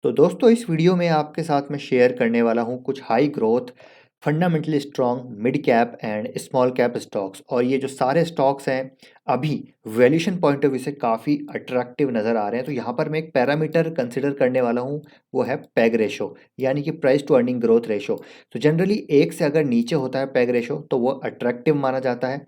तो दोस्तों इस वीडियो में आपके साथ मैं शेयर करने वाला हूँ कुछ high growth fundamentally strong mid cap and small cap stocks. और ये जो सारे स्टॉक्स हैं अभी वैल्यूएशन पॉइंट ऑफ व्यू से काफ़ी अट्रैक्टिव नज़र आ रहे हैं। तो यहाँ पर मैं एक पैरामीटर कंसिडर करने वाला हूँ, वो है पैग रेशो, यानी कि price to earning growth ratio. तो जनरली एक से अगर नीचे होता है पैग रेशो तो वो अट्रैक्टिव माना जाता है,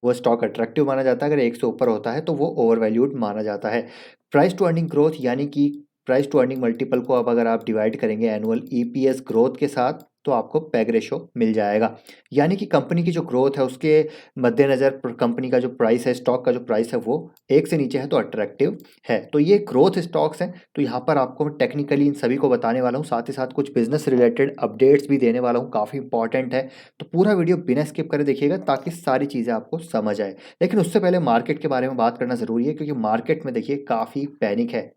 वो स्टॉक अट्रैक्टिव माना जाता है। अगर एक से ऊपर होता है तो वो ओवर वैल्यूड माना जाता है। प्राइस टू अर्निंग ग्रोथ यानी कि प्राइस टू अर्निंग मल्टीपल को अब अगर आप डिवाइड करेंगे एनुअल ईपीएस ग्रोथ के साथ तो आपको पैग रेशो मिल जाएगा। यानी कि कंपनी की जो ग्रोथ है उसके मद्देनज़र कंपनी का जो प्राइस है, स्टॉक का जो प्राइस है, वो एक से नीचे है तो अट्रैक्टिव है। तो ये ग्रोथ स्टॉक्स हैं। तो यहाँ पर आपको मैं टेक्निकली इन सभी को बताने वाला हूँ, साथ ही साथ कुछ बिजनेस रिलेटेड अपडेट्स भी देने वाला हूँ, काफ़ी इंपॉर्टेंट है। तो पूरा वीडियो बिना स्किप करे देखिएगा ताकि सारी चीज़ें आपको समझ आए। लेकिन उससे पहले मार्केट के बारे में बात करना ज़रूरी है, क्योंकि मार्केट में देखिए काफ़ी पैनिक है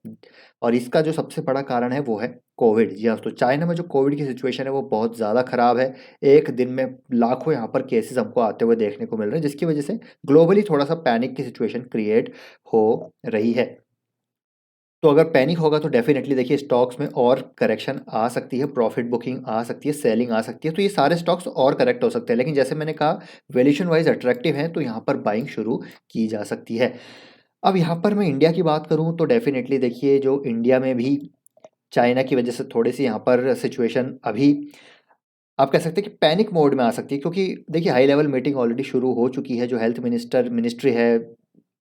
और इसका जो सबसे बड़ा कारण है वो है कोविड। जी हाँ, तो चाइना में जो कोविड की सिचुएशन है वो बहुत ज़्यादा ख़राब है। एक दिन में लाखों यहाँ पर केसेस हमको आते हुए देखने को मिल रहे हैं, जिसकी वजह से ग्लोबली थोड़ा सा पैनिक की सिचुएशन क्रिएट हो रही है। तो अगर पैनिक होगा तो डेफिनेटली देखिए स्टॉक्स में और करेक्शन आ सकती है, प्रॉफिट बुकिंग आ सकती है, सेलिंग आ सकती है। तो ये सारे स्टॉक्स और करेक्ट हो सकते हैं, लेकिन जैसे मैंने कहा वैल्यूएशन वाइज अट्रैक्टिव है तो यहाँ पर बाइंग शुरू की जा सकती है। अब यहाँ पर मैं इंडिया की बात करूँ तो डेफिनेटली देखिए जो इंडिया में भी चाइना की वजह से थोड़ी सी यहाँ पर सिचुएशन अभी आप कह सकते हैं कि पैनिक मोड में आ सकती है, क्योंकि देखिए हाई लेवल मीटिंग ऑलरेडी शुरू हो चुकी है। जो हेल्थ मिनिस्ट्री है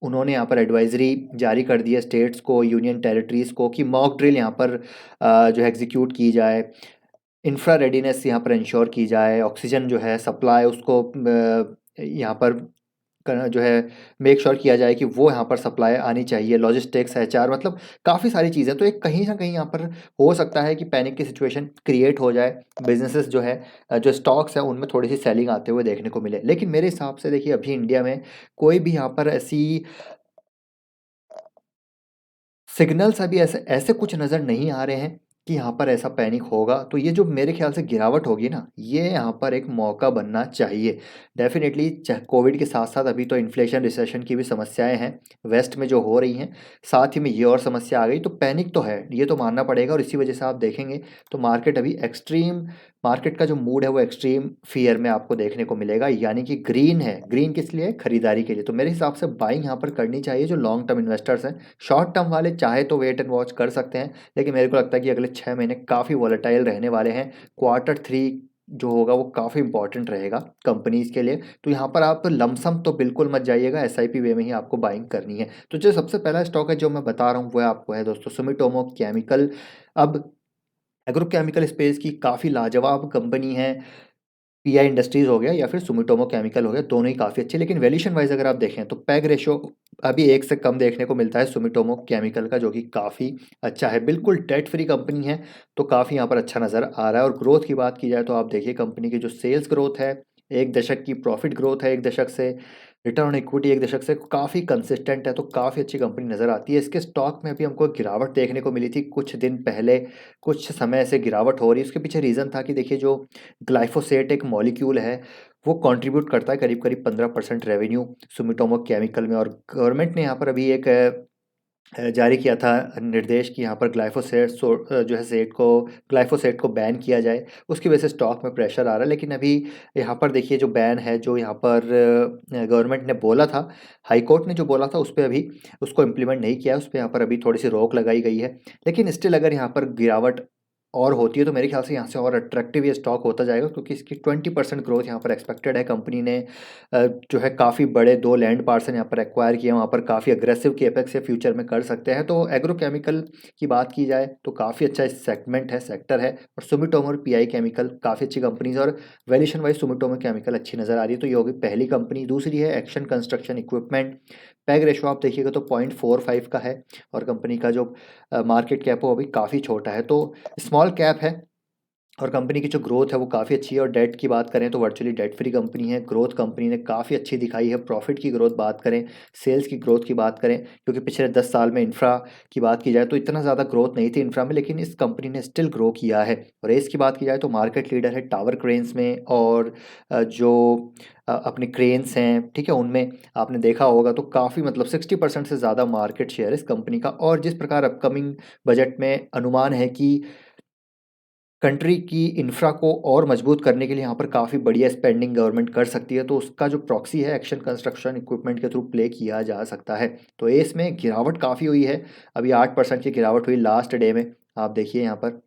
उन्होंने यहाँ पर एडवाइजरी जारी कर दी है स्टेट्स को, यूनियन टेरिटरीज़ को, कि मॉक ड्रिल यहाँ पर जो है एग्जीक्यूट की जाए, इंफ्रा रेडीनेस यहाँ पर इंश्योर की जाए, ऑक्सीजन जो है सप्लाई उसको यहाँ पर जो है मेक श्योर किया जाए कि वो यहाँ पर सप्लाई आनी चाहिए, लॉजिस्टिक्स, एचआर, मतलब काफ़ी सारी चीज़ें। तो एक कहीं ना कहीं यहाँ पर हो सकता है कि पैनिक की सिचुएशन क्रिएट हो जाए, बिजनेसेस जो है जो स्टॉक्स हैं उनमें थोड़ी सी सेलिंग आते हुए देखने को मिले। लेकिन मेरे हिसाब से देखिए अभी इंडिया में कोई भी यहाँ पर ऐसी सिग्नल्स अभी ऐसे ऐसे कुछ नज़र नहीं आ रहे हैं कि यहाँ पर ऐसा पैनिक होगा। तो ये जो मेरे ख्याल से गिरावट होगी ना, ये यहाँ पर एक मौका बनना चाहिए। डेफिनेटली कोविड के साथ साथ अभी तो इन्फ्लेशन रिसेशन की भी समस्याएं हैं वेस्ट में जो हो रही हैं, साथ ही में ये और समस्या आ गई तो पैनिक तो है, ये तो मानना पड़ेगा। और इसी वजह से आप देखेंगे तो मार्केट अभी एक्सट्रीम, मार्केट का जो मूड है वो एक्सट्रीम फियर में आपको देखने को मिलेगा, यानी कि ग्रीन है। ग्रीन किस लिए? खरीदारी के लिए। तो मेरे हिसाब से बाइंग यहाँ पर करनी चाहिए जो लॉन्ग टर्म इन्वेस्टर्स हैं। शॉर्ट टर्म वाले चाहे तो वेट एंड वॉच कर सकते हैं, लेकिन मेरे को लगता है कि अगले 6 महीने काफ़ी वॉलेटाइल रहने वाले हैं। क्वार्टर 3 जो होगा वो काफ़ी इंपॉर्टेंट रहेगा कंपनीज के लिए। तो यहाँ पर आप लमसम तो बिल्कुल मत जाइएगा, एसआईपी वे में ही आपको बाइंग करनी है। तो जो सबसे पहला स्टॉक है जो मैं बता रहा हूँ वो आपको है दोस्तों सुमिटोमो केमिकल। अब एग्रोकेमिकल स्पेस की काफ़ी लाजवाब कंपनी है। पीआई इंडस्ट्रीज़ हो गया या फिर सुमिटोमो केमिकल हो गया, दोनों ही काफ़ी अच्छे। लेकिन वैल्यूएशन वाइज अगर आप देखें तो पैग रेशो अभी एक से कम देखने को मिलता है सुमिटोमो केमिकल का, जो कि काफ़ी अच्छा है। बिल्कुल डेट फ्री कंपनी है, तो काफ़ी यहाँ पर अच्छा नज़र आ रहा है। और ग्रोथ की बात की जाए तो आप देखिए कंपनी की जो सेल्स ग्रोथ है 1 दशक की, प्रॉफिट ग्रोथ है 1 दशक से, रिटर्न ऑन इक्विटी 1 दशक से, काफ़ी कंसिस्टेंट है। तो काफ़ी अच्छी कंपनी नज़र आती है। इसके स्टॉक में अभी हमको गिरावट देखने को मिली थी कुछ दिन पहले, कुछ समय से गिरावट हो रही है। उसके पीछे रीज़न था कि देखिए जो ग्लाइफोसेट एक मॉलिक्यूल है वो कंट्रीब्यूट करता है करीब करीब 15% रेवेन्यू सुमिटोमो केमिकल में। और गवर्नमेंट ने यहाँ पर अभी एक जारी किया था निर्देश कि यहाँ पर ग्लाइफोसेट जो है सेट को, ग्लाइफोसेट को बैन किया जाए। उसकी वजह से स्टॉक में प्रेशर आ रहा है। लेकिन अभी यहाँ पर देखिए जो बैन है, जो यहाँ पर गवर्नमेंट ने बोला था, हाई कोर्ट ने जो बोला था उस पर अभी उसको इम्प्लीमेंट नहीं किया है, उस पर यहाँ पर अभी थोड़ी सी रोक लगाई गई है। लेकिन स्टिल अगर यहाँ पर गिरावट और होती है तो मेरे ख्याल से यहाँ से और अट्रैक्टिव ये स्टॉक होता जाएगा, क्योंकि इसकी 20% ग्रोथ यहाँ पर एक्सपेक्टेड है। कंपनी ने जो है काफ़ी बड़े 2 लैंड पार्सल यहाँ पर एक्वायर किए हैं, वहाँ पर काफ़ी अग्रेसिव केपेक्स से फ्यूचर में कर सकते हैं। तो एग्रोकेमिकल की बात की जाए तो काफ़ी अच्छा सेगमेंट है, सेक्टर है। और सुमिटोमो और पीआई केमिकल काफ़ी अच्छी कंपनीज, और वैल्यूएशन वाइज सुमिटोमो केमिकल अच्छी नज़र आ रही है। तो ये होगी पहली कंपनी। दूसरी है action construction equipment. Peg ratio आप देखिएगा तो 0.45 का है, और कंपनी का जो मार्केट कैप है वो अभी काफ़ी छोटा है। तो स्मॉल कैप है, और कंपनी की जो ग्रोथ है वो काफ़ी अच्छी है। और डेट की बात करें तो वर्चुअली डेट फ्री कंपनी है। ग्रोथ कंपनी ने काफ़ी अच्छी दिखाई है। प्रॉफिट की ग्रोथ बात करें, सेल्स की ग्रोथ की बात करें, क्योंकि पिछले 10 साल में इंफ्रा की बात की जाए तो इतना ज़्यादा ग्रोथ नहीं थी इंफ्रा में, लेकिन इस कंपनी ने स्टिल ग्रो किया है। रेस की बात की जाए तो मार्केट लीडर है टावर क्रेन्स में, और जो अपने क्रेन्स हैं, ठीक है, उनमें आपने देखा होगा तो काफ़ी मतलब 60% से ज़्यादा मार्केट शेयर है इस कंपनी का। और जिस प्रकार अपकमिंग बजट में अनुमान है कि कंट्री की इंफ्रा को और मजबूत करने के लिए यहाँ पर काफ़ी बढ़िया स्पेंडिंग गवर्नमेंट कर सकती है, तो उसका जो प्रॉक्सी है एक्शन कंस्ट्रक्शन इक्विपमेंट के थ्रू प्ले किया जा सकता है। तो इसमें गिरावट काफ़ी हुई है, अभी 8% की गिरावट हुई लास्ट डे में, आप देखिए यहाँ पर।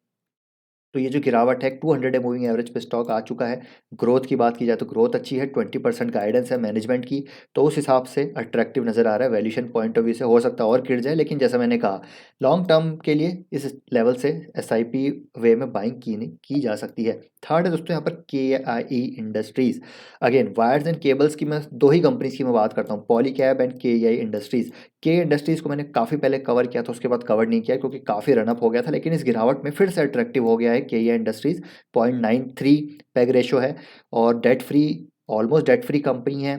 तो ये जो गिरावट है 200 डे मूविंग एवरेज पे स्टॉक आ चुका है। ग्रोथ की बात की जाए तो ग्रोथ अच्छी है, 20% गाइडेंस है मैनेजमेंट की, तो उस हिसाब से अट्रैक्टिव नज़र आ रहा है। वैल्यूएशन पॉइंट ऑफ व्यू से हो सकता है और गिर जाए, लेकिन जैसा मैंने कहा लॉन्ग टर्म के लिए इस लेवल से एसआईपी वे में बाइंग की जा सकती है। थर्ड है दोस्तों यहाँ पर KIE industries. Again wires and cables की मैं दो ही कंपनीज की मैं बात करता हूँ, पॉलीकैब एंड KEI इंडस्ट्रीज़। के इंडस्ट्रीज़ को मैंने काफ़ी पहले कवर किया था, उसके बाद कवर नहीं किया क्योंकि काफ़ी रनअप हो गया था, लेकिन इस गिरावट में फिर से अट्रैक्टिव हो गया है के इंडस्ट्रीज़। 0.93 पैग रेशो है, और debt free, almost debt free company है।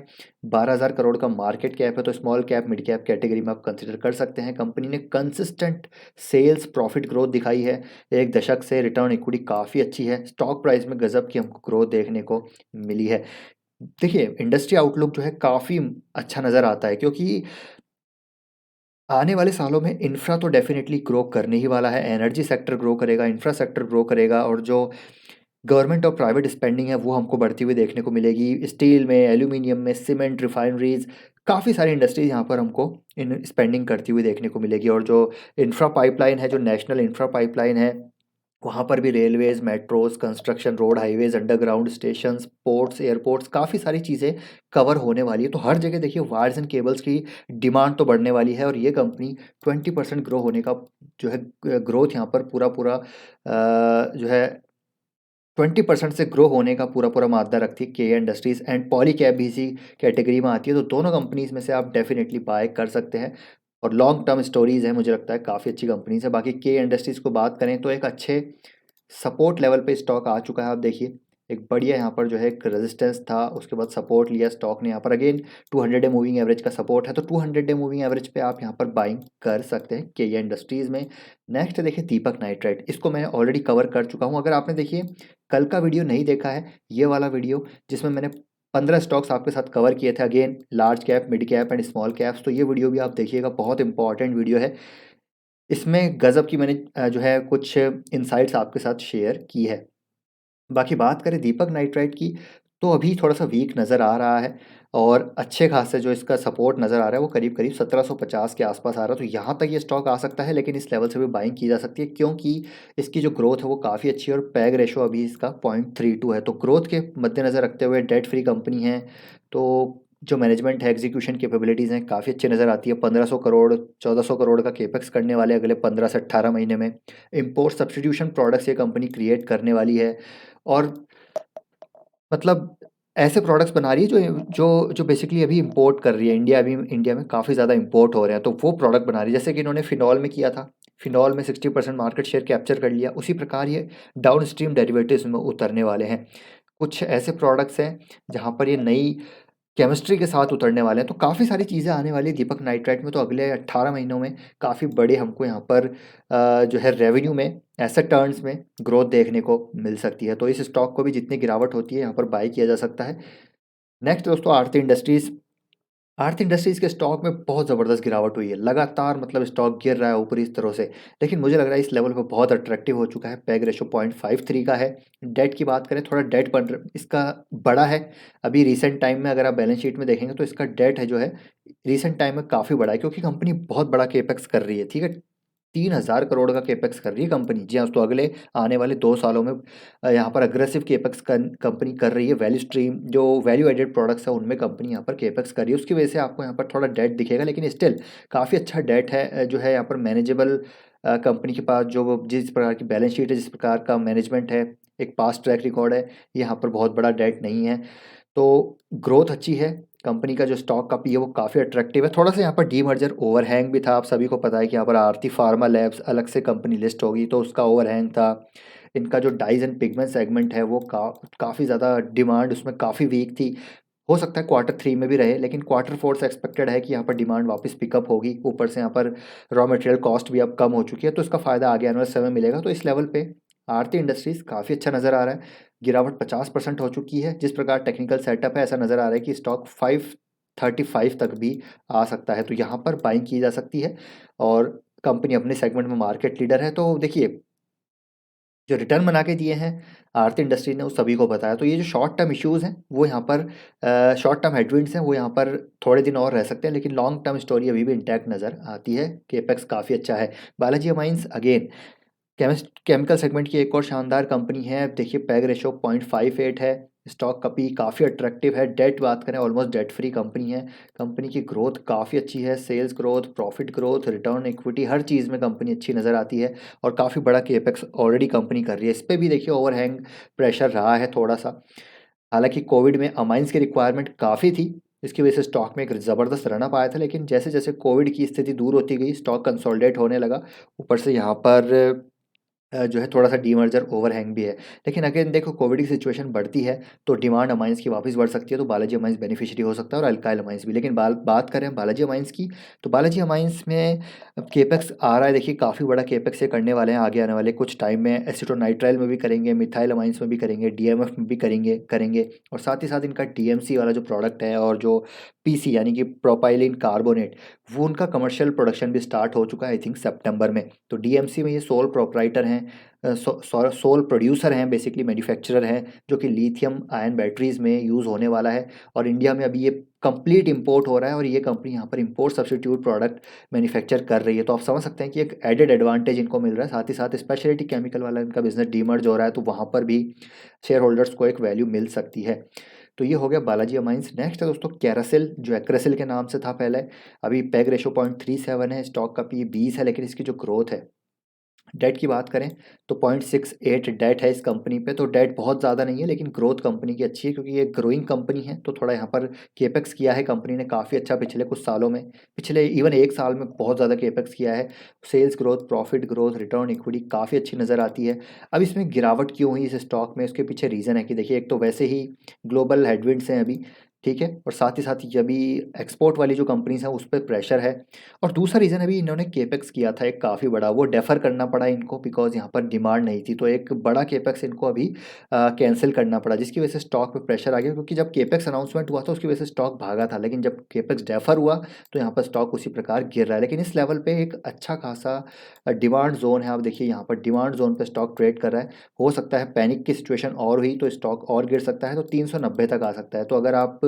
12,000 करोड़ का मार्केट कैप है, तो small cap mid cap category में आप कंसिडर कर सकते हैं। कंपनी ने कंसिस्टेंट सेल्स प्रॉफिट ग्रोथ दिखाई है, एक दशक से रिटर्न इक्विटी काफ़ी अच्छी है, स्टॉक प्राइस में गजब की हमको ग्रोथ देखने को मिली है। देखिए इंडस्ट्री आउटलुक जो है काफ़ी अच्छा नज़र आता है, क्योंकि आने वाले सालों में इंफ्रा तो डेफिनेटली ग्रो करने ही वाला है। एनर्जी सेक्टर ग्रो करेगा, इंफ्रा सेक्टर ग्रो करेगा, और जो गवर्नमेंट और प्राइवेट स्पेंडिंग है वो हमको बढ़ती हुई देखने को मिलेगी। स्टील में, एल्यूमिनियम में, सीमेंट, रिफाइनरीज, काफ़ी सारी इंडस्ट्रीज यहाँ पर हमको इन स्पेंडिंग करती हुई देखने को मिलेगी। और जो इंफ्रा पाइपलाइन है, जो नेशनल इंफ्रा पाइपलाइन है, वहाँ पर भी railways, metros, construction, road, highways, underground stations, ports, airports, काफ़ी सारी चीज़ें कवर होने वाली है। तो हर जगह देखिए वायर्स एंड केबल्स की डिमांड तो बढ़ने वाली है, और ये कंपनी 20% ग्रो होने का जो है ग्रोथ यहाँ पर पूरा पूरा जो है 20% से ग्रो होने का पूरा पूरा मादा रखती है के इंडस्ट्रीज़। एंड पॉलीकैब भी इसी कैटेगरी में आती है, तो दोनों कंपनीज़ में से आप डेफिनेटली बाय कर सकते हैं। और लॉन्ग टर्म स्टोरीज़ है, मुझे लगता है काफ़ी अच्छी कंपनीज़ है। बाकी के इंडस्ट्रीज़ को बात करें तो एक अच्छे सपोर्ट लेवल पे स्टॉक आ चुका है, आप देखिए एक बढ़िया यहाँ पर जो है एक रेजिस्टेंस था, उसके बाद सपोर्ट लिया स्टॉक ने यहाँ पर। अगेन 200 डे मूविंग एवरेज का सपोर्ट है, तो 200 डे मूविंग एवरेज पे आप यहाँ पर बाइंग कर सकते हैं के इंडस्ट्रीज़ में। नेक्स्ट देखिए दीपक नाइट्राइट, इसको मैं ऑलरेडी कवर कर चुका हूँ। अगर आपने देखिए कल का वीडियो नहीं देखा है, ये वाला वीडियो जिसमें मैंने 15 स्टॉक्स आपके साथ कवर किए थे, again large cap, mid cap and small caps, तो ये वीडियो भी आप देखिएगा, बहुत इंपॉर्टेंट वीडियो है। इसमें गजब की मैंने जो है कुछ इनसाइट्स आपके साथ शेयर की है। बाकी बात करें दीपक नाइट्राइट की, तो अभी थोड़ा-सा वीक नज़र आ रहा है, और अच्छे खासे जो इसका सपोर्ट नज़र आ रहा है वो करीब-करीब 1750 के आसपास आ रहा है। तो यहाँ तक ये स्टॉक आ सकता है, लेकिन इस लेवल से भी बाइंग की जा सकती है, क्योंकि इसकी जो ग्रोथ है वो काफ़ी अच्छी है, और पैग रेशो अभी इसका 0.32 है। तो ग्रोथ के मद्देनज़र रखते हुए डेट फ्री कंपनी है, तो जो मैनेजमेंट है, एग्जीक्यूशन कैपेबिलिटीज़ हैं, काफ़ी अच्छी नज़र आती है। 1500 करोड़, 1400 करोड़ का केपेक्स करने वाले अगले 15 से 18 महीने में। इम्पोर्ट सब्स्टिट्यूशन प्रोडक्ट्स ये कंपनी क्रिएट करने वाली है, और मतलब ऐसे प्रोडक्ट्स बना रही है जो जो बेसिकली अभी इंपोर्ट कर रही है इंडिया। अभी इंडिया में काफ़ी ज़्यादा इंपोर्ट हो रहे हैं, तो वो प्रोडक्ट बना रही है, जैसे कि इन्होंने फिनॉल में किया था। फिनॉल में 60% मार्केट शेयर कैप्चर कर लिया, उसी प्रकार ये डाउन स्ट्रीम डेरिवेटिव्स में उतरने वाले हैं। कुछ ऐसे प्रोडक्ट्स हैं जहाँ पर ये नई केमिस्ट्री के साथ उतरने वाले हैं, तो काफ़ी सारी चीज़ें आने वाली है दीपक नाइट्राइट में। तो अगले 18 महीनों में काफ़ी बड़े हमको यहाँ पर जो है रेवेन्यू में, एसेट टर्न्स में ग्रोथ देखने को मिल सकती है। तो इस स्टॉक को भी जितनी गिरावट होती है यहाँ पर बाय किया जा सकता है। नेक्स्ट दोस्तों आरती इंडस्ट्रीज़। आरती इंडस्ट्रीज़ के स्टॉक में बहुत ज़बरदस्त गिरावट हुई है, लगातार मतलब स्टॉक गिर रहा है ऊपर इस तरह से, लेकिन मुझे लग रहा है इस लेवल पे बहुत अट्रैक्टिव हो चुका है। पैग रेशो 0.53 का है। डेट की बात करें, थोड़ा डेट बन इसका बड़ा है। अभी रिसेंट टाइम में अगर आप बैलेंस शीट में देखेंगे तो इसका डेट है जो है रिसेंट टाइम में काफ़ी बड़ा है, क्योंकि कंपनी बहुत बड़ा केपेक्स कर रही है, ठीक है। 3,000 करोड़ का केपेक्स कर रही है कंपनी, जी हाँ। तो अगले आने वाले 2 सालों में यहाँ पर अग्रेसिव केपेक्स कंपनी कर रही है। वैल्यू स्ट्रीम जो वैल्यू एडेड प्रोडक्ट्स है उनमें कंपनी यहाँ पर केपेक्स कर रही है, उसकी वजह से आपको यहाँ पर थोड़ा डेट दिखेगा, लेकिन स्टिल काफ़ी अच्छा डेट है जो है यहाँ पर मैनेजेबल। कंपनी के पास जो जिस प्रकार की बैलेंस शीट है, जिस प्रकार का मैनेजमेंट है, एक पास्ट ट्रैक रिकॉर्ड है, यहाँ पर बहुत बड़ा डेट नहीं है। तो ग्रोथ अच्छी है कंपनी का, जो स्टॉक का पी है वो काफ़ी अट्रैक्टिव है। थोड़ा सा यहाँ पर डीमर्जर ओवरहैंग भी था, आप सभी को पता है कि यहाँ पर आरती फार्मा लैब्स अलग से कंपनी लिस्ट होगी, तो उसका ओवरहैंग था। इनका जो डाइज एंड पिगमेंट सेगमेंट है वो काफ़ी ज़्यादा डिमांड उसमें काफ़ी वीक थी। हो सकता है क्वार्टर 3 में भी रहे, लेकिन क्वार्टर 4 से एक्सपेक्टेड है कि यहाँ पर डिमांड वापस पिकअप होगी। ऊपर से यहाँ पर रॉ मटेरियल कॉस्ट भी अब कम हो चुकी है, तो इसका फ़ायदा आगे आने वाले समय में मिलेगा। तो इस लेवल पे आरती इंडस्ट्रीज़ काफ़ी अच्छा नज़र आ रहा है। गिरावट 50% हो चुकी है। जिस प्रकार टेक्निकल सेटअप है, ऐसा नज़र आ रहा है कि स्टॉक 535 तक भी आ सकता है, तो यहाँ पर बाइंग की जा सकती है। और कंपनी अपने सेगमेंट में मार्केट लीडर है। तो देखिए, जो रिटर्न बना के दिए हैं आरती इंडस्ट्री ने, वो सभी को बताया। तो ये जो शॉर्ट टर्म इश्यूज़ हैं वो यहाँ पर, शॉर्ट टर्म हेडविंड्स हैं वो यहाँ पर थोड़े दिन और रह सकते हैं, लेकिन लॉन्ग टर्म स्टोरी अभी भी इंटैक्ट नज़र आती है। केपेक्स काफ़ी अच्छा है। Balaji amines again chemical segment की एक और शानदार कंपनी है। देखिए, पैग रेशो 0.58 है। स्टॉक कभी काफ़ी अट्रैक्टिव है। डेट बात करें, ऑलमोस्ट डेट फ्री कंपनी है। कंपनी की ग्रोथ काफ़ी अच्छी है। Sales growth, profit growth, return equity, हर चीज़ में कंपनी अच्छी नज़र आती है। और काफ़ी बड़ा केपेक्स ऑलरेडी कंपनी कर रही है। इस पर भी देखिए ओवरहैंग प्रेशर रहा है थोड़ा सा। हालांकि कोविड में अमाइंस की रिक्वायरमेंट काफ़ी थी, इसकी वजह से स्टॉक में एक ज़बरदस्त रनअप आया था। लेकिन जैसे जैसे कोविड की स्थिति दूर होती गई, स्टॉक कंसोलिडेट होने लगा। ऊपर से यहाँ पर जो है थोड़ा सा डीमर्जर ओवरहैंग भी है। लेकिन अगेन देखो, कोविड की सिचुएशन बढ़ती है तो डिमांड अमाइंस की वापस बढ़ सकती है, तो बालाजी अमाइंस बेनिफिशियरी हो सकता है, और अल्काइल अमाइंस भी। लेकिन बात करें बालाजी अमाइंस की, तो बालाजी अमाइंस में केपेक्स आ रहा है। देखिए, काफ़ी बड़ा केपेक्स ये करने वाले हैं आगे आने वाले कुछ टाइम में। एसिटोनाइट्राइल में भी करेंगे, मिथाइल अमाइंस में भी करेंगे, डीएमएफ में भी करेंगे करेंगे और साथ ही साथ इनका टीएमसी वाला जो प्रोडक्ट है और जो पीसी यानी कि प्रोपाइलिन कार्बोनेट, वो उनका कमर्शियल प्रोडक्शन भी स्टार्ट हो चुका है, आई थिंक सितंबर में। तो डीएमसी में ये सोल प्रोपराइटर हैं, सोल प्रोड्यूसर हैं, बेसिकली मैन्युफैक्चरर हैं, जो कि लिथियम आयन बैटरीज में यूज़ होने वाला है। और इंडिया में अभी ये कंप्लीट इंपोर्ट हो रहा है, और ये कंपनी यहाँ पर इंपोर्ट सब्स्टिट्यूट प्रोडक्ट मैन्युफैक्चर कर रही है। तो आप समझ सकते हैं कि एक एडेड एडवांटेज इनको मिल रहा है। साथ ही साथ स्पेशलिटी केमिकल वाला इनका बिजनेस डीमर्ज हो रहा है, तो वहाँ पर भी शेयर होल्डर्स को एक वैल्यू मिल सकती है। तो ये हो गया बालाजी अमाइंस। नेक्स्ट है दोस्तों कैरासिल, जो एक्रेसिल के नाम से था पहले। अभी पैग रेशो 0.37 है। स्टॉक का पी 20 है, लेकिन इसकी जो ग्रोथ है, डेट की बात करें तो 0.68 डेट है इस कंपनी पे। तो डेट बहुत ज़्यादा नहीं है, लेकिन ग्रोथ कंपनी की अच्छी है, क्योंकि ये ग्रोइंग कंपनी है। तो थोड़ा यहाँ पर केपेक्स किया है कंपनी ने काफ़ी अच्छा पिछले कुछ सालों में, पिछले इवन एक साल में बहुत ज़्यादा केपेक्स किया है। Sales growth, profit growth, return equity काफ़ी अच्छी नज़र आती है। अब इसमें गिरावट क्यों हुई इस स्टॉक में, उसके पीछे रीज़न है कि देखिए, एक तो वैसे ही ग्लोबल हेडविंड्स हैं अभी, ठीक है, और साथ ही साथ ये अभी एक्सपोर्ट वाली जो कंपनीज हैं उस पर प्रेशर है। और दूसरा रीज़न अभी इन्होंने केपेक्स किया था एक काफ़ी बड़ा, वो डेफर करना पड़ा इनको, बिकॉज यहाँ पर डिमांड नहीं थी। तो एक बड़ा केपेक्स इनको अभी कैंसिल करना पड़ा, जिसकी वजह से स्टॉक पे प्रेशर आ गया। क्योंकि जब केपेक्स अनाउंसमेंट हुआ था उसकी वजह से स्टॉक भागा था, लेकिन जब केपेक्स डेफर हुआ तो यहाँ पर स्टॉक उसी प्रकार गिर रहा है। लेकिन इस लेवल पे एक अच्छा खासा डिमांड जोन है। आप देखिए, यहाँ पर डिमांड जोन पे स्टॉक ट्रेड कर रहा है। हो सकता है पैनिक की सिचुएशन और हुई तो स्टॉक और गिर सकता है, तो 390 तक आ सकता है। तो अगर आप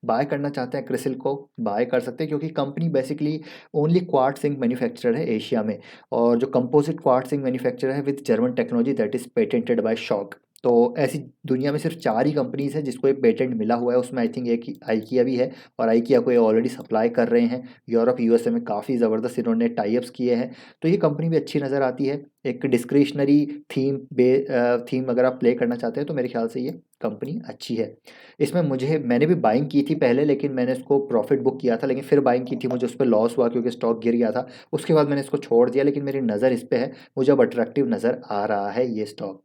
बाय करना चाहते हैं क्रिसिल को, बाय कर सकते हैं, क्योंकि company basically only quartz ink manufacturer है एशिया में। और जो कंपोजिट क्वार्ट्ज इंक मैन्युफैक्चरर है with German technology that is patented by Schott. तो ऐसी दुनिया में सिर्फ 4 ही कंपनीज है जिसको एक पेटेंट मिला हुआ है। उसमें आई थिंक एक आइकिया भी है, और आइकिया को ये ऑलरेडी सप्लाई कर रहे हैं यूरोप यूएसए में। काफ़ी ज़बरदस्त इन्होंने टाइप्स किए हैं। तो ये कंपनी भी अच्छी नज़र आती है। एक डिस्क्रिशनरी थीम अगर आप प्ले करना चाहते हैं तो मेरे ख्याल से ये कंपनी अच्छी है। इसमें मैंने भी बाइंग की थी पहले, लेकिन मैंने इसको प्रॉफिट बुक किया था, लेकिन फिर बाइंग की थी, मुझे उस पर लॉस हुआ क्योंकि स्टॉक गिर गया था। उसके बाद मैंने इसको छोड़ दिया, लेकिन मेरी नज़र इस पे है, मुझे अब अट्रैक्टिव नज़र आ रहा है ये स्टॉक।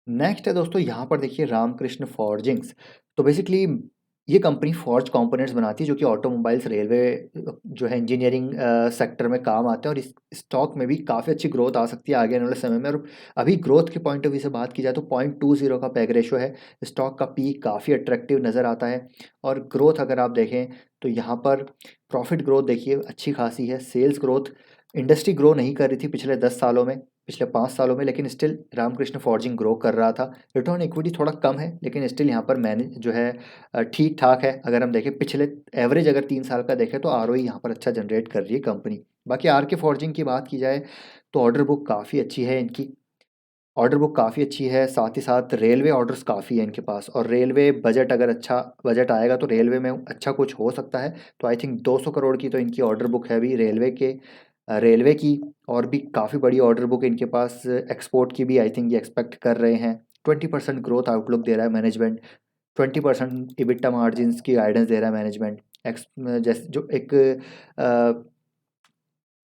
नेक्स्ट है दोस्तों, यहाँ पर देखिए रामकृष्ण फॉर्जिंग्स। तो बेसिकली ये कंपनी फॉर्ज कंपोनेंट्स बनाती है, जो कि ऑटोमोबाइल्स, रेलवे, जो है इंजीनियरिंग सेक्टर में काम आते हैं। और इस स्टॉक में भी काफ़ी अच्छी ग्रोथ आ सकती है आगे आने वाले समय में। और अभी ग्रोथ के पॉइंट ऑफ व्यू से बात की जाए तो 0.20 का पैग रेशो है। स्टॉक का पी काफ़ी अट्रैक्टिव नज़र आता है। और ग्रोथ अगर आप देखें तो यहाँ पर प्रॉफिट ग्रोथ देखिए अच्छी खासी है। सेल्स ग्रोथ, इंडस्ट्री ग्रो नहीं कर रही थी पिछले 10 सालों में, पिछले 5 सालों में, लेकिन स्टिल रामकृष्ण फॉर्जिंग ग्रो कर रहा था। रिटर्न इक्विटी थोड़ा कम है, लेकिन स्टिल यहाँ पर मैनेज जो है ठीक ठाक है। अगर हम देखें पिछले एवरेज अगर 3 साल का देखें तो आरओई यहाँ पर अच्छा जनरेट कर रही है कंपनी। बाकी आर के फॉर्जिंग की बात की जाए तो ऑर्डर बुक काफ़ी अच्छी है इनकी, ऑर्डर बुक काफ़ी अच्छी है। साथ ही साथ रेलवे ऑर्डर्स काफ़ी है इनके पास, और रेलवे बजट, अगर अच्छा बजट आएगा तो रेलवे में अच्छा कुछ हो सकता है। तो आई थिंक 200 करोड़ की तो इनकी ऑर्डर बुक है अभी रेलवे की। और भी काफ़ी बड़ी ऑर्डर बुक इनके पास एक्सपोर्ट की भी आई थिंक ये एक्सपेक्ट कर रहे हैं। 20% ग्रोथ आउटलुक दे रहा है मैनेजमेंट, 20% इबिट्टा मार्जिन्स की गाइडेंस दे रहा है मैनेजमेंट। एक्स जैसे जो एक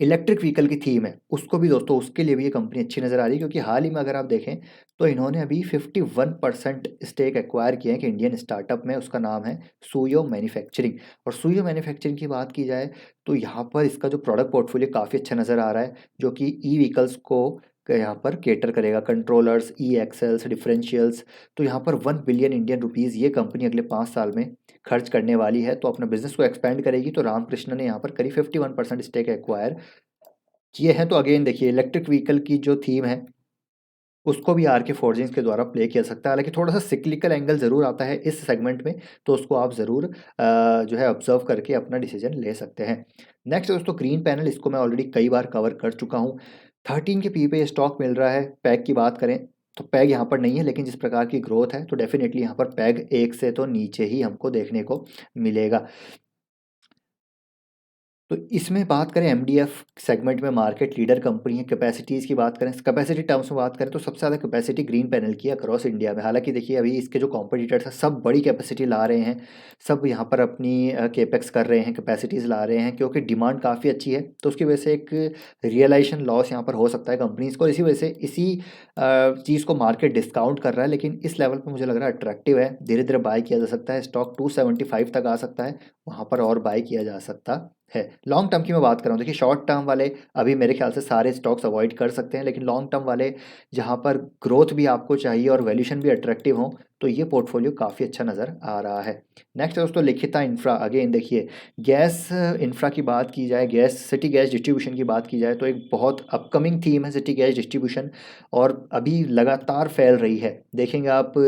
इलेक्ट्रिक व्हीकल की थीम है, उसको भी दोस्तों उसके लिए भी ये कंपनी अच्छी नज़र आ रही है, क्योंकि हाल ही में अगर आप देखें तो इन्होंने अभी 51% स्टेक एक्वायर किया है कि इंडियन स्टार्टअप में, उसका नाम है सूयो मैन्युफैक्चरिंग। और सूयो मैन्युफैक्चरिंग की बात की जाए तो यहाँ पर इसका जो प्रोडक्ट पोर्टफोलियो काफ़ी अच्छा नज़र आ रहा है, जो कि ई व्हीकल्स को यहाँ पर केटर करेगा, कंट्रोलर्स, ई एक्सेल्स, डिफरेंशियल्स। तो यहाँ पर 1 बिलियन इंडियन रुपीज़ ये कंपनी अगले 5 साल में खर्च करने वाली है, तो अपने बिजनेस को एक्सपेंड करेगी। तो रामकृष्ण ने यहाँ पर करीब 51% स्टेक एक्वायर किए हैं। तो अगेन देखिए, इलेक्ट्रिक व्हीकल की जो थीम है उसको भी आर के फोर्जिंग्स के द्वारा प्ले किया जा सकता है। हालांकि थोड़ा सा सिक्लिकल एंगल ज़रूर आता है इस सेगमेंट में, तो उसको आप ज़रूर जो है ऑब्जर्व करके अपना डिसीजन ले सकते हैं। नेक्स्ट दोस्तों, ग्रीन पैनल, इसको मैं ऑलरेडी कई बार कवर कर चुका हूँ। 13 के पी पे स्टॉक मिल रहा है। पैग की बात करें तो पैग यहाँ पर नहीं है, लेकिन जिस प्रकार की ग्रोथ है तो डेफिनेटली यहाँ पर पैग एक से तो नीचे ही हमको देखने को मिलेगा। तो इसमें बात करें एमडीएफ सेगमेंट में मार्केट लीडर कंपनी है। कैपेसिटीज़ की बात करें, कैपेसिटी टर्म्स में बात करें तो सबसे ज़्यादा कैपेसिटी ग्रीन पैनल की है अक्रॉस इंडिया में। हालांकि देखिए अभी इसके जो कॉम्पिटिटर्स हैं सब बड़ी कैपेसिटी ला रहे हैं, सब यहाँ पर अपनी केपेक्स कर रहे हैं, कैपेसिटीज़ ला रहे हैं, क्योंकि डिमांड काफ़ी अच्छी है। तो उसकी वजह से एक रियलाइजेशन लॉस यहाँ पर हो सकता है कंपनीज़ को, इसी वजह से इसी चीज़ को मार्केट डिस्काउंट कर रहा है। लेकिन इस लेवल पर मुझे लग रहा है अट्रैक्टिव है, धीरे धीरे बाय किया जा सकता है। स्टॉक 275 तक आ सकता है, वहाँ पर और बाय किया जा सकता है। लॉन्ग टर्म की मैं बात कर रहा हूँ, देखिए शॉर्ट टर्म वाले अभी मेरे ख्याल से सारे स्टॉक्स अवॉइड कर सकते हैं, लेकिन लॉन्ग टर्म वाले जहाँ पर ग्रोथ भी आपको चाहिए और वैल्यूशन भी अट्रैक्टिव हो, तो ये पोर्टफोलियो काफ़ी अच्छा नज़र आ रहा है। नेक्स्ट दोस्तों, लिखिता इंफ्रा। अगेन देखिए, गैस इंफ्रा की बात की जाए, गैस सिटी गैस डिस्ट्रीब्यूशन की बात की जाए तो एक बहुत अपकमिंग थीम है सिटी गैस डिस्ट्रीब्यूशन, और अभी लगातार फैल रही है। देखेंगे आप,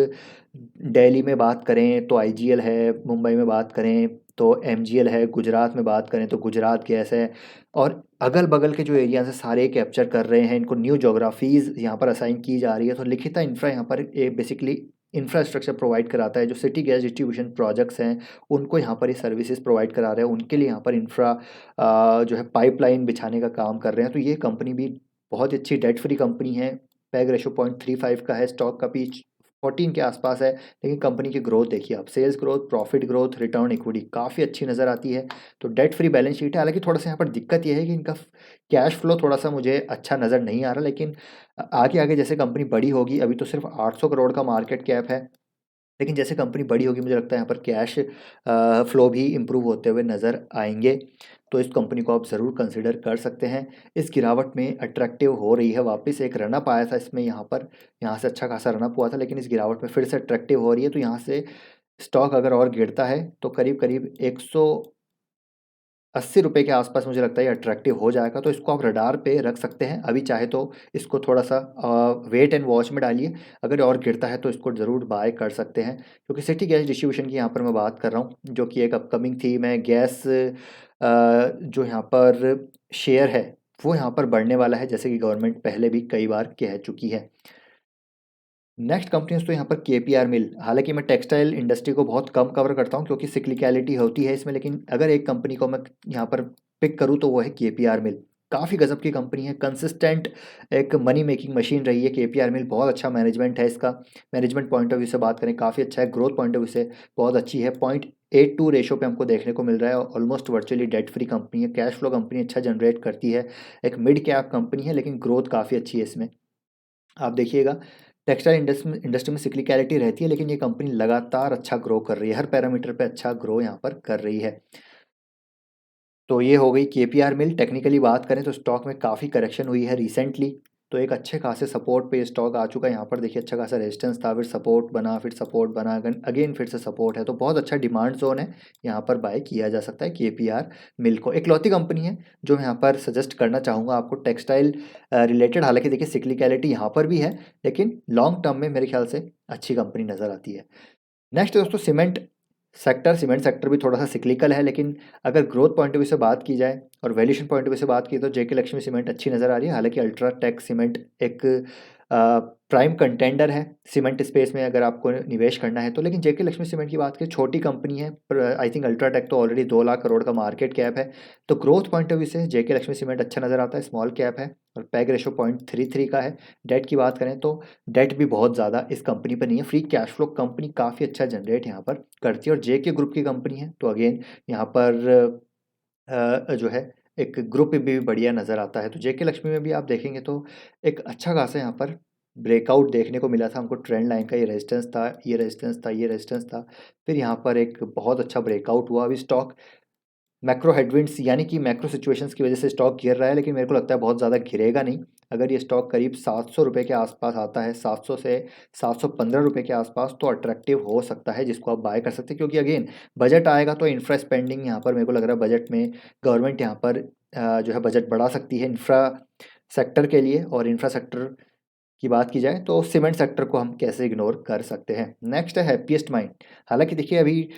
दिल्ली में बात करें तो आईजीएल है, मुंबई में बात करें तो एमजीएल है, गुजरात में बात करें तो गुजरात गैस है, और अगल बगल के जो एरियाज हैं सारे कैप्चर कर रहे हैं। इनको न्यू जोग्राफीज़ यहाँ पर असाइन की जा रही है। तो लिखिता इंफ्रा यहाँ पर बेसिकली इंफ्रास्ट्रक्चर प्रोवाइड कराता है। जो सिटी गैस डिस्ट्रीब्यूशन प्रोजेक्ट्स हैं उनको यहाँ पर ये सर्विसेज प्रोवाइड करा रहे हैं, उनके लिए यहाँ पर इंफ्रा जो है पाइपलाइन बिछाने का काम कर रहे हैं। तो ये कंपनी भी बहुत अच्छी डेट फ्री कंपनी है। पैग रेशो 0.35 का है, स्टॉक का पीच 14 के आसपास है। लेकिन कंपनी की ग्रोथ देखिए आप, sales growth, profit growth, return equity काफ़ी अच्छी नज़र आती है। तो डेट फ्री बैलेंस शीट है। हालांकि थोड़ा सा यहाँ पर दिक्कत यह है कि इनका कैश फ्लो थोड़ा सा मुझे अच्छा नज़र नहीं आ रहा, लेकिन आगे आगे जैसे कंपनी बड़ी होगी, अभी तो सिर्फ 800 करोड़ का मार्केट कैप है, लेकिन जैसे कंपनी बड़ी होगी मुझे लगता है यहाँ पर कैश फ्लो भी इम्प्रूव होते हुए नज़र आएंगे। तो इस कंपनी को आप ज़रूर कंसिडर कर सकते हैं। इस गिरावट में अट्रैक्टिव हो रही है, वापस एक रनअप आया था इसमें, यहाँ पर यहाँ से अच्छा खासा रनअप हुआ था, लेकिन इस गिरावट में फिर से अट्रैक्टिव हो रही है। तो यहाँ से स्टॉक अगर और गिरता है तो करीब करीब 180 रुपये के आसपास मुझे लगता है ये अट्रैक्टिव हो जाएगा। तो इसको आप रडार पे रख सकते हैं। अभी चाहे तो इसको थोड़ा सा वेट एंड वॉच में डालिए, अगर और गिरता है तो इसको ज़रूर बाय कर सकते हैं। क्योंकि सिटी गैस डिस्ट्रीब्यूशन की यहाँ पर मैं बात कर रहा हूँ, जो कि एक अपकमिंग थीम है। गैस जो यहाँ पर शेयर है वो यहाँ पर बढ़ने वाला है, जैसे कि गवर्नमेंट पहले भी कई बार कह चुकी है। नेक्स्ट कंपनीज तो यहाँ पर केपीआर मिल। हालांकि मैं टेक्सटाइल इंडस्ट्री को बहुत कम कवर करता हूँ क्योंकि सिक्लिकलिटी होती है इसमें, लेकिन अगर एक कंपनी को मैं यहाँ पर पिक करूँ तो वो है केपीआर मिल। काफ़ी गजब की कंपनी है, कंसिस्टेंट एक मनी मेकिंग मशीन रही है केपीआर मिल। बहुत अच्छा मैनेजमेंट है इसका, मैनेजमेंट पॉइंट ऑफ व्यू से बात करें काफ़ी अच्छा है, ग्रोथ पॉइंट ऑफ व्यू से बहुत अच्छी है। 0.82 रेशो पे हमको देखने को मिल रहा है, almost virtually date free company है। कैश फ्लो कंपनी अच्छा जनरेट करती है, एक मिड कैप कंपनी है, लेकिन ग्रोथ काफ़ी अच्छी है इसमें। आप देखिएगा, टेक्सटाइल इंडस्ट्री में सिक्लिकलिटी रहती है, लेकिन ये कंपनी लगातार अच्छा ग्रो कर रही है, हर पैरामीटर पे अच्छा ग्रो यहाँ पर कर रही है। तो ये हो गई केपीआर मिल। टेक्निकली बात करें तो स्टॉक में काफ़ी करेक्शन हुई है रिसेंटली, तो एक अच्छे खासे सपोर्ट पे स्टॉक आ चुका है। यहाँ पर देखिए अच्छा खासा रेजिस्टेंस था, फिर सपोर्ट बना, फिर सपोर्ट बना, अगेन फिर से सपोर्ट है। तो बहुत अच्छा डिमांड जोन है, यहाँ पर बाय किया जा सकता है केपीआर मिल को। इकलौती कंपनी है जो मैं यहाँ पर सजेस्ट करना चाहूँगा आपको टेक्सटाइल रिलेटेड। हालांकि देखिए सिक्लिकलिटी यहाँ पर भी है, लेकिन लॉन्ग टर्म में मेरे ख्याल से अच्छी कंपनी नज़र आती है। नेक्स्ट दोस्तों, सीमेंट सेक्टर भी थोड़ा सा सिक्लिकल है, लेकिन अगर ग्रोथ पॉइंट ऑफ व्यू से बात की जाए और वैल्यूशन पॉइंट ऑफ व्यू से बात की तो जेके लक्ष्मी सीमेंट अच्छी नज़र आ रही है। हालांकि अल्ट्राटेक सीमेंट एक प्राइम कंटेंडर है सीमेंट स्पेस में अगर आपको निवेश करना है तो। लेकिन जेके लक्ष्मी सीमेंट की बात करें, छोटी कंपनी है, आई थिंक अल्ट्राटेक तो ऑलरेडी 2 लाख करोड़ का मार्केट कैप है। तो ग्रोथ पॉइंट ऑफ व्यू से जेके लक्ष्मी सीमेंट अच्छा नज़र आता है, स्मॉल कैप है और पैग रेशो 0.33 का है। डेट की बात करें तो डेट भी बहुत ज़्यादा इस कंपनी पर नहीं है, फ्री कैश फ्लो कंपनी काफ़ी अच्छा जनरेट यहाँ पर करती है, और जेके ग्रुप की कंपनी है। तो अगेन यहाँ पर जो है एक ग्रुप भी बढ़िया नज़र आता है। तो जेके लक्ष्मी में भी आप देखेंगे तो एक अच्छा खासा यहाँ पर ब्रेकआउट देखने को मिला था हमको। ट्रेंड लाइन का ये रेजिस्टेंस था, ये रेजिस्टेंस था, ये रेजिस्टेंस था। फिर यहाँ पर एक बहुत अच्छा ब्रेकआउट हुआ। अभी स्टॉक मैक्रो हेडविंड्स यानी कि मैक्रो सिचुएशंस की वजह से स्टॉक गिर रहा है, लेकिन मेरे को लगता है बहुत ज़्यादा गिरेगा नहीं। अगर ये स्टॉक करीब 700 रुपये के आसपास आता है, 700 से 715 रुपये के आसपास, तो अट्रैक्टिव हो सकता है, जिसको आप बाय कर सकते हैं। क्योंकि अगेन बजट आएगा तो इंफ्रा स्पेंडिंग यहाँ पर मेरे को लग रहा है बजट में गवर्नमेंट यहाँ पर जो है बजट बढ़ा सकती है इंफ्रा सेक्टर के लिए। और इंफ्रा सेक्टर की बात की जाए तो सीमेंट सेक्टर को हम कैसे इग्नोर कर सकते हैं। नेक्स्ट है हैप्पीएस्ट माइंड। हालांकि देखिए अभी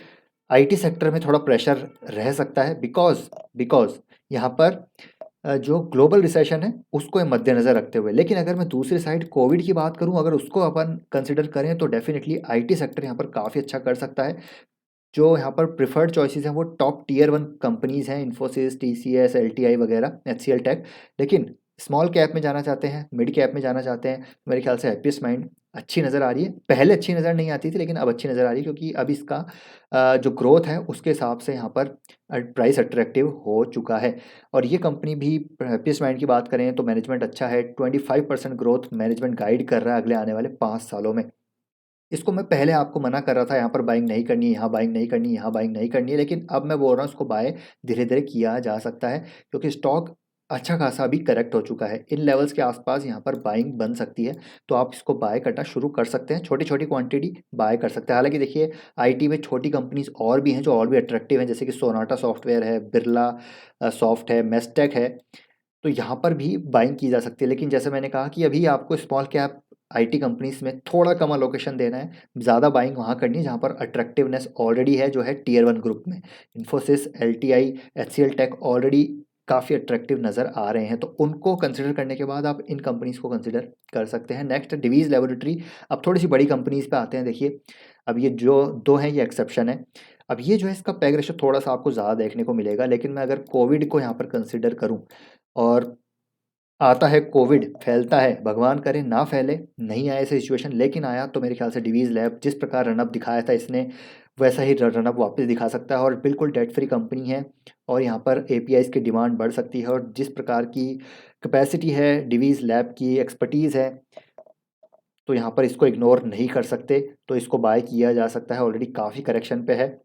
आईटी सेक्टर में थोड़ा प्रेशर रह सकता है, बिकॉज बिकॉज यहाँ पर जो ग्लोबल रिसेशन है उसको मद्देनज़र रखते हुए। लेकिन अगर मैं दूसरी साइड कोविड की बात करूँ, अगर उसको अपन कंसिडर करें, तो डेफिनेटली आईटी सेक्टर यहाँ पर काफ़ी अच्छा कर सकता है। जो यहाँ पर प्रिफर्ड चॉइसेस हैं वो टॉप टियर वन कंपनीज़ हैं, इन्फोसिस, टीसीएस, एलटीआई वगैरह, एचसीएल टेक। लेकिन स्मॉल कैप में जाना चाहते हैं, मिड कैप में जाना चाहते हैं, तो मेरे ख्याल से हैप्पीएस्ट माइंड अच्छी नज़र आ रही है। पहले अच्छी नज़र नहीं आती थी, लेकिन अब अच्छी नज़र आ रही है, क्योंकि अब इसका जो ग्रोथ है उसके हिसाब से यहाँ पर प्राइस अट्रैक्टिव हो चुका है। और ये कंपनी भी, हैप्पीएस्ट माइंड की बात करें तो मैनेजमेंट अच्छा है। 25% ग्रोथ मैनेजमेंट गाइड कर रहा है अगले आने वाले 5 सालों में। इसको मैं पहले आपको मना कर रहा था, यहाँ पर बाइंग नहीं करनी है, यहाँ बाइंग नहीं करनी है, यहाँ बाइंग नहीं करनी है, लेकिन अब मैं बोल रहा हूँ इसको बाय धीरे धीरे किया जा सकता है, क्योंकि स्टॉक अच्छा खासा अभी करेक्ट हो चुका है। इन लेवल्स के आसपास यहाँ पर बाइंग बन सकती है, तो आप इसको बाय करना शुरू कर सकते हैं। छोटी छोटी क्वांटिटी बाय कर सकते हैं। हालांकि देखिए आईटी में छोटी कंपनीज और भी हैं जो और भी अट्रैक्टिव हैं, जैसे कि सोनाटा सॉफ्टवेयर है, बिरला सॉफ्ट है, मेस्टेक है। तो यहाँ पर भी बाइंग की जा सकती है। लेकिन जैसे मैंने कहा कि अभी आपको स्मॉल कैप आईटी कंपनीज में थोड़ा कम अलोकेशन देना है, ज़्यादा बाइंग वहाँ करनी है जहाँ पर अट्रैक्टिवनेस ऑलरेडी है, जो है टियर वन ग्रुप में। Infosys, LTI, HCL tech already काफ़ी अट्रैक्टिव नज़र आ रहे हैं, तो उनको कंसिडर करने के बाद आप इन कंपनीज को कंसिडर कर सकते हैं। Next Divi's laboratory. अब थोड़ी सी बड़ी कंपनीज पे आते हैं। देखिए अब ये जो दो हैं ये एक्सेप्शन है। अब ये जो है इसका पैग रेशो थोड़ा सा आपको ज़्यादा देखने को मिलेगा, लेकिन मैं अगर कोविड को यहाँ पर कंसिडर करूँ, और आता है कोविड, फैलता है, भगवान करे ना फैले, नहीं आया ऐसी सिचुएशन, लेकिन आया तो मेरे ख्याल से डिवीज़ लैब जिस प्रकार रनअप दिखाया था इसने, वैसा ही रनअप वापस दिखा सकता है। और बिल्कुल डेट फ्री कंपनी है, और यहाँ पर एपीआईज़ की डिमांड बढ़ सकती है, और जिस प्रकार की कैपेसिटी है डिवीज़ लैब की, एक्सपर्टीज़ है, तो यहाँ पर इसको इग्नोर नहीं कर सकते। तो इसको बाय किया जा सकता है, ऑलरेडी काफ़ी करेक्शन पे है।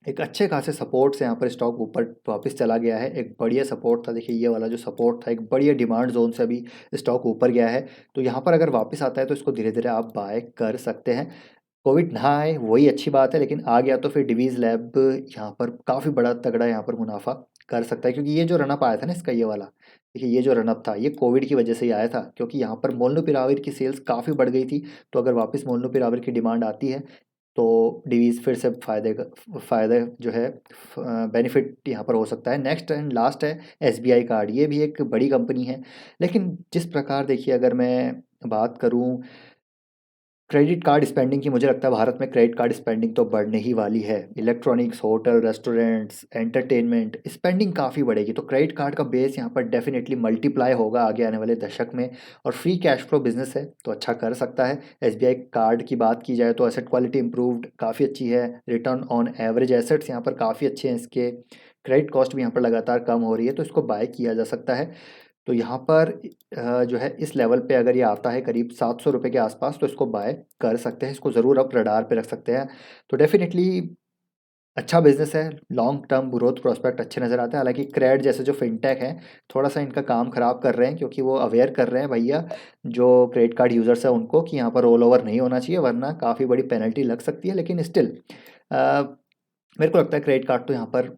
एक अच्छे खासे सपोर्ट से यहाँ पर स्टॉक ऊपर वापस चला गया है। एक बढ़िया सपोर्ट था, देखिए ये वाला जो सपोर्ट था, एक बढ़िया डिमांड जोन से अभी स्टॉक ऊपर गया है। तो यहाँ पर अगर वापस आता है तो इसको धीरे धीरे आप बाय कर सकते हैं। कोविड ना आए वही अच्छी बात है, लेकिन आ गया तो फिर डिवीज़ लैब यहाँ पर काफ़ी बड़ा तगड़ा यहाँ पर मुनाफा कर सकता है। क्योंकि ये जो रनअप आया था ना इसका, ये वाला देखिए, ये जो रनअप था ये कोविड की वजह से ही आया था, क्योंकि यहाँ पर मोल्नुपिराविर की सेल्स काफ़ी बढ़ गई थी। तो अगर वापस मोल्नुपिराविर की डिमांड आती है तो डिवीज़ फिर से फ़ायदा जो है बेनिफिट यहाँ पर हो सकता है। नेक्स्ट एंड लास्ट है एसबीआई कार्ड। ये भी एक बड़ी कंपनी है, लेकिन जिस प्रकार देखिए अगर मैं बात करूँ क्रेडिट कार्ड स्पेंडिंग की, मुझे लगता है भारत में क्रेडिट कार्ड स्पेंडिंग तो बढ़ने ही वाली है। Electronics, hotel, restaurants, entertainment spending काफ़ी बढ़ेगी, तो क्रेडिट कार्ड का बेस यहाँ पर डेफिनेटली मल्टीप्लाई होगा आगे आने वाले दशक में। और फ्री कैश फ्लो बिजनेस है तो अच्छा कर सकता है। एसबीआई कार्ड की बात की जाए तो एसेट क्वालिटी इंप्रूव्ड काफ़ी अच्छी है। रिटर्न ऑन एवरेज एसेट्स यहाँ पर काफ़ी अच्छे हैं इसके। क्रेडिट कॉस्ट भी यहाँ पर लगातार कम हो रही है, तो इसको बाय किया जा सकता है। तो यहाँ पर जो है इस लेवल पे अगर ये आता है करीब 700 रुपये के आसपास, तो इसको बाय कर सकते हैं। इसको ज़रूर आप रडार पे रख सकते हैं। तो डेफिनेटली अच्छा बिजनेस है, लॉन्ग टर्म ग्रोथ प्रोस्पेक्ट अच्छे नज़र आते हैं। हालांकि क्रेड जैसे जो फिनटेक हैं थोड़ा सा इनका काम ख़राब कर रहे हैं, क्योंकि वो अवेयर कर रहे हैं भैया जो क्रेडिट कार्ड यूज़र्स हैं उनको, कि यहाँ पर रोल ओवर नहीं होना चाहिए, वरना काफ़ी बड़ी पेनल्टी लग सकती है। लेकिन स्टिल मेरे को लगता है क्रेडिट कार्ड तो यहाँ पर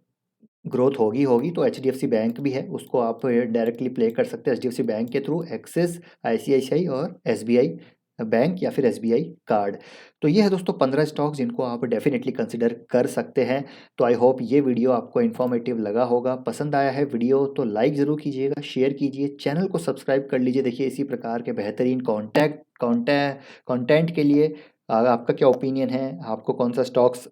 ग्रोथ होगी होगी। तो एचडीएफसी बैंक भी है, उसको आप डायरेक्टली प्ले कर सकते हैं एचडीएफसी बैंक के थ्रू, एक्सिस, आईसीआईसीआई और एसबीआई बैंक या फिर एसबीआई कार्ड। तो ये है दोस्तों 15 स्टॉक्स जिनको आप डेफिनेटली कंसिडर कर सकते हैं। तो आई होप ये वीडियो आपको इन्फॉर्मेटिव लगा होगा। पसंद आया है वीडियो तो लाइक ज़रूर कीजिएगा, शेयर कीजिए, चैनल को सब्सक्राइब कर लीजिए। देखिए इसी प्रकार के बेहतरीन कंटेंट के लिए आपका क्या ओपिनियन है, आपको कौन सा स्टॉक्स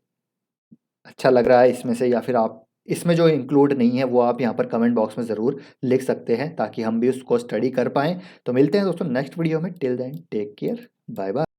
अच्छा लग रहा है इसमें से, या फिर आप इसमें जो इंक्लूड नहीं है वो आप यहाँ पर कमेंट बॉक्स में ज़रूर लिख सकते हैं, ताकि हम भी उसको स्टडी कर पाएँ। तो मिलते हैं दोस्तों नेक्स्ट वीडियो में। Till then take care, bye bye.